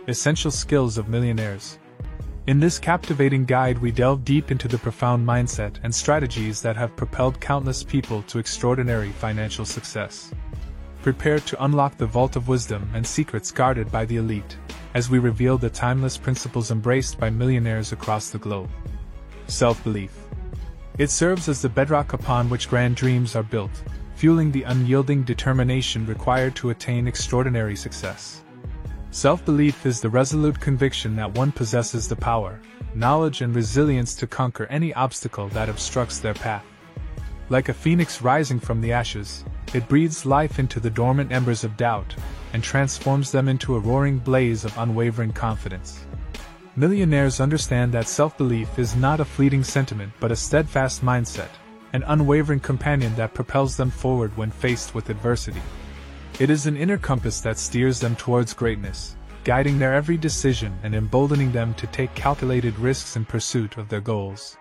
Essential Skills of Millionaires. In this captivating guide, we delve deep into the profound mindset and strategies that have propelled countless people to extraordinary financial success. Prepare to unlock the vault of wisdom and secrets guarded by the elite, as we reveal the timeless principles embraced by millionaires across the globe. Self-belief. It serves as the bedrock upon which grand dreams are built, fueling the unyielding determination required to attain extraordinary success. Self-belief is the resolute conviction that one possesses the power, knowledge, and resilience to conquer any obstacle that obstructs their path. Like a phoenix rising from the ashes, it breathes life into the dormant embers of doubt and transforms them into a roaring blaze of unwavering confidence. Millionaires understand that self-belief is not a fleeting sentiment but a steadfast mindset, an unwavering companion that propels them forward when faced with adversity. It is an inner compass that steers them towards greatness, guiding their every decision and emboldening them to take calculated risks in pursuit of their goals.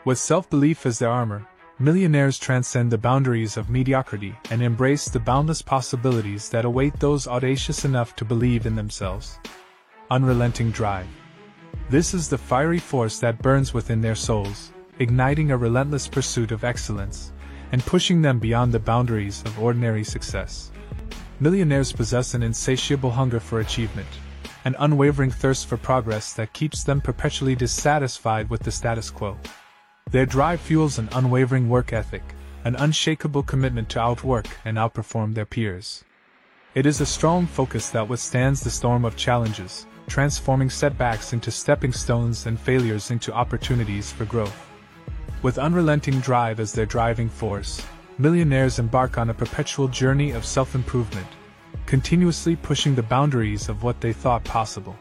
With self-belief as their armor, millionaires transcend the boundaries of mediocrity and embrace the boundless possibilities that await those audacious enough to believe in themselves. Unrelenting drive. This is the fiery force that burns within their souls, igniting a relentless pursuit of excellence and pushing them beyond the boundaries of ordinary success. Millionaires possess an insatiable hunger for achievement, an unwavering thirst for progress that keeps them perpetually dissatisfied with the status quo. Their drive fuels an unwavering work ethic, an unshakable commitment to outwork and outperform their peers. It is a strong focus that withstands the storm of challenges, transforming setbacks into stepping stones and failures into opportunities for growth. With unrelenting drive as their driving force, millionaires embark on a perpetual journey of self-improvement, continuously pushing the boundaries of what they thought possible.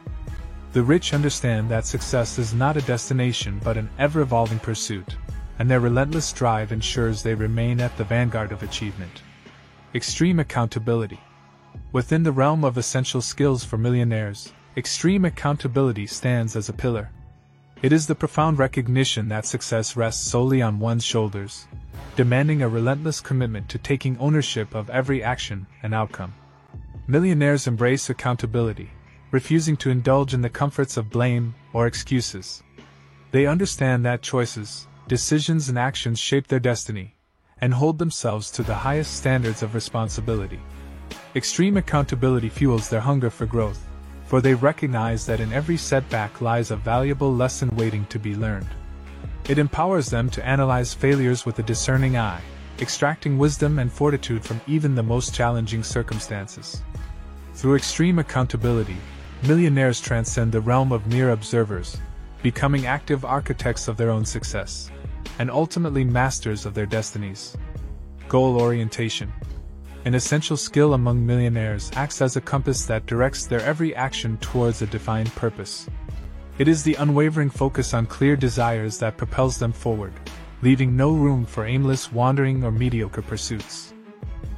The rich understand that success is not a destination but an ever-evolving pursuit, and their relentless drive ensures they remain at the vanguard of achievement. Extreme accountability. Within the realm of essential skills for millionaires, extreme accountability stands as a pillar. It is the profound recognition that success rests solely on one's shoulders, demanding a relentless commitment to taking ownership of every action and outcome. Millionaires embrace accountability, refusing to indulge in the comforts of blame or excuses. They understand that choices, decisions, and actions shape their destiny, and hold themselves to the highest standards of responsibility. Extreme accountability fuels their hunger for growth, for they recognize that in every setback lies a valuable lesson waiting to be learned. It empowers them to analyze failures with a discerning eye, extracting wisdom and fortitude from even the most challenging circumstances. Through extreme accountability, millionaires transcend the realm of mere observers, becoming active architects of their own success, and ultimately masters of their destinies. Goal orientation. An essential skill among millionaires acts as a compass that directs their every action towards a defined purpose. It is the unwavering focus on clear desires that propels them forward, leaving no room for aimless wandering or mediocre pursuits.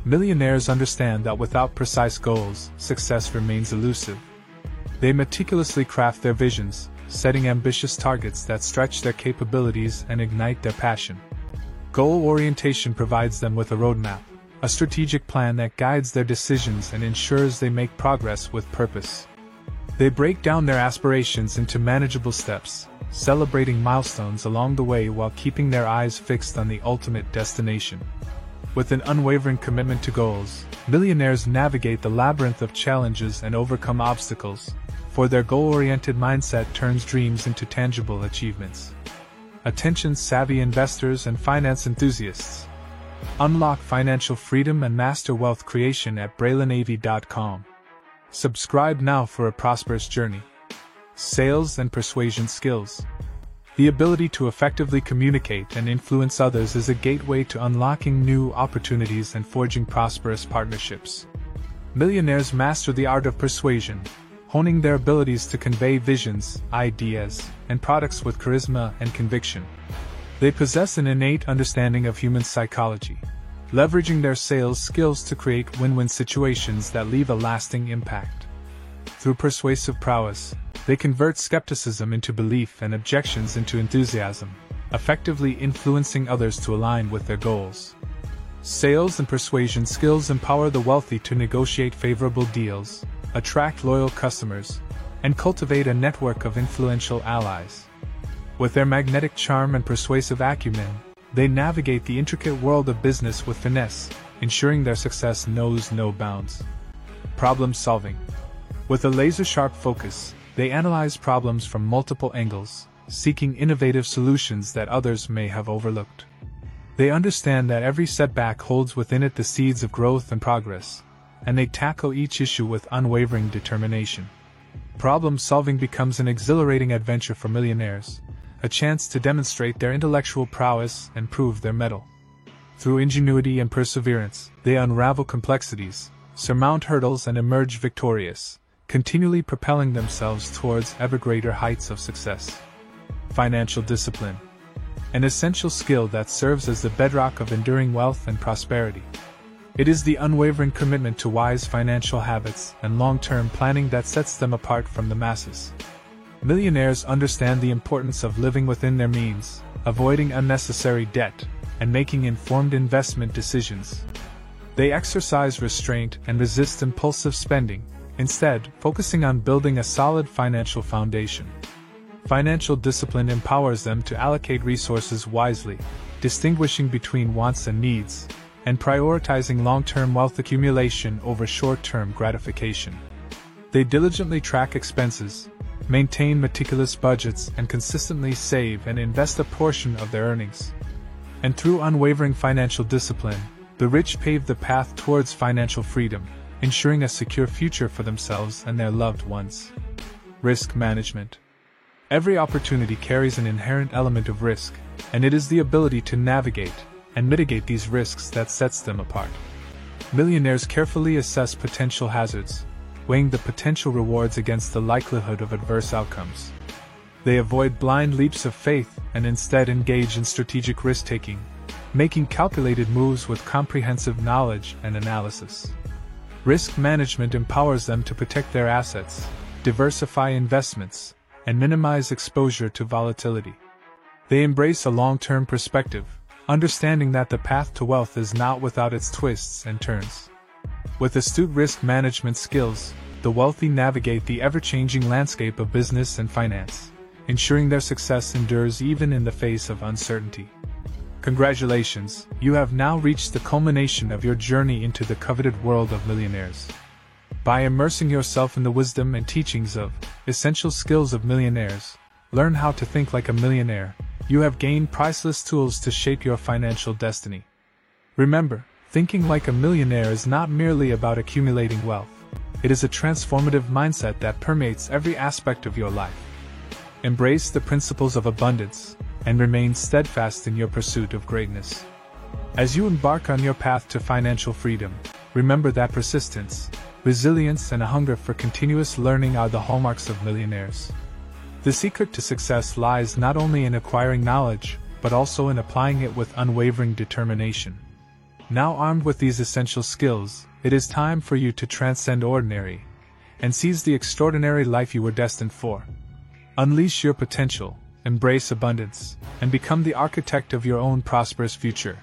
Millionaires understand that without precise goals, success remains elusive. They meticulously craft their visions, setting ambitious targets that stretch their capabilities and ignite their passion. Goal orientation provides them with a roadmap, a strategic plan that guides their decisions and ensures they make progress with purpose. They break down their aspirations into manageable steps, celebrating milestones along the way while keeping their eyes fixed on the ultimate destination. With an unwavering commitment to goals, millionaires navigate the labyrinth of challenges and overcome obstacles, for their goal-oriented mindset turns dreams into tangible achievements. Attention-savvy investors and finance enthusiasts. Unlock financial freedom and master wealth creation at BraylonAV.com. Subscribe now for a prosperous journey. Sales and persuasion skills. The ability to effectively communicate and influence others is a gateway to unlocking new opportunities and forging prosperous partnerships. Millionaires master the art of persuasion, honing their abilities to convey visions, ideas, and products with charisma and conviction. They possess an innate understanding of human psychology, leveraging their sales skills to create win-win situations that leave a lasting impact. Through persuasive prowess, they convert skepticism into belief and objections into enthusiasm, effectively influencing others to align with their goals. Sales and persuasion skills empower the wealthy to negotiate favorable deals, attract loyal customers, and cultivate a network of influential allies. With their magnetic charm and persuasive acumen, they navigate the intricate world of business with finesse, ensuring their success knows no bounds. Problem solving. With a laser-sharp focus, they analyze problems from multiple angles, seeking innovative solutions that others may have overlooked. They understand that every setback holds within it the seeds of growth and progress, and they tackle each issue with unwavering determination. Problem solving becomes an exhilarating adventure for millionaires, a chance to demonstrate their intellectual prowess and prove their mettle. Through ingenuity and perseverance, they unravel complexities, surmount hurdles, and emerge victorious, continually propelling themselves towards ever greater heights of success. Financial discipline. An essential skill that serves as the bedrock of enduring wealth and prosperity. It is the unwavering commitment to wise financial habits and long-term planning that sets them apart from the masses. Millionaires understand the importance of living within their means, avoiding unnecessary debt, and making informed investment decisions. They exercise restraint and resist impulsive spending, instead focusing on building a solid financial foundation. Financial discipline empowers them to allocate resources wisely, distinguishing between wants and needs, and prioritizing long-term wealth accumulation over short-term gratification. They diligently track expenses, maintain meticulous budgets, and consistently save and invest a portion of their earnings. And through unwavering financial discipline, the rich pave the path towards financial freedom, ensuring a secure future for themselves and their loved ones. Risk management. Every opportunity carries an inherent element of risk, and it is the ability to navigate and mitigate these risks that sets them apart. Millionaires carefully assess potential hazards, weighing the potential rewards against the likelihood of adverse outcomes. They avoid blind leaps of faith and instead engage in strategic risk-taking, making calculated moves with comprehensive knowledge and analysis. Risk management empowers them to protect their assets, diversify investments, and minimize exposure to volatility. They embrace a long-term perspective, understanding that the path to wealth is not without its twists and turns. With astute risk management skills, the wealthy navigate the ever-changing landscape of business and finance, ensuring their success endures even in the face of uncertainty. Congratulations, you have now reached the culmination of your journey into the coveted world of millionaires. By immersing yourself in the wisdom and teachings of essential skills of millionaires, learn how to think like a millionaire. You have gained priceless tools to shape your financial destiny. Remember, thinking like a millionaire is not merely about accumulating wealth. It is a transformative mindset that permeates every aspect of your life. Embrace the principles of abundance and remain steadfast in your pursuit of greatness. As you embark on your path to financial freedom, remember that persistence, resilience, and a hunger for continuous learning are the hallmarks of millionaires. The secret to success lies not only in acquiring knowledge, but also in applying it with unwavering determination. Now armed with these essential skills, it is time for you to transcend ordinary and seize the extraordinary life you were destined for. Unleash your potential, embrace abundance, and become the architect of your own prosperous future.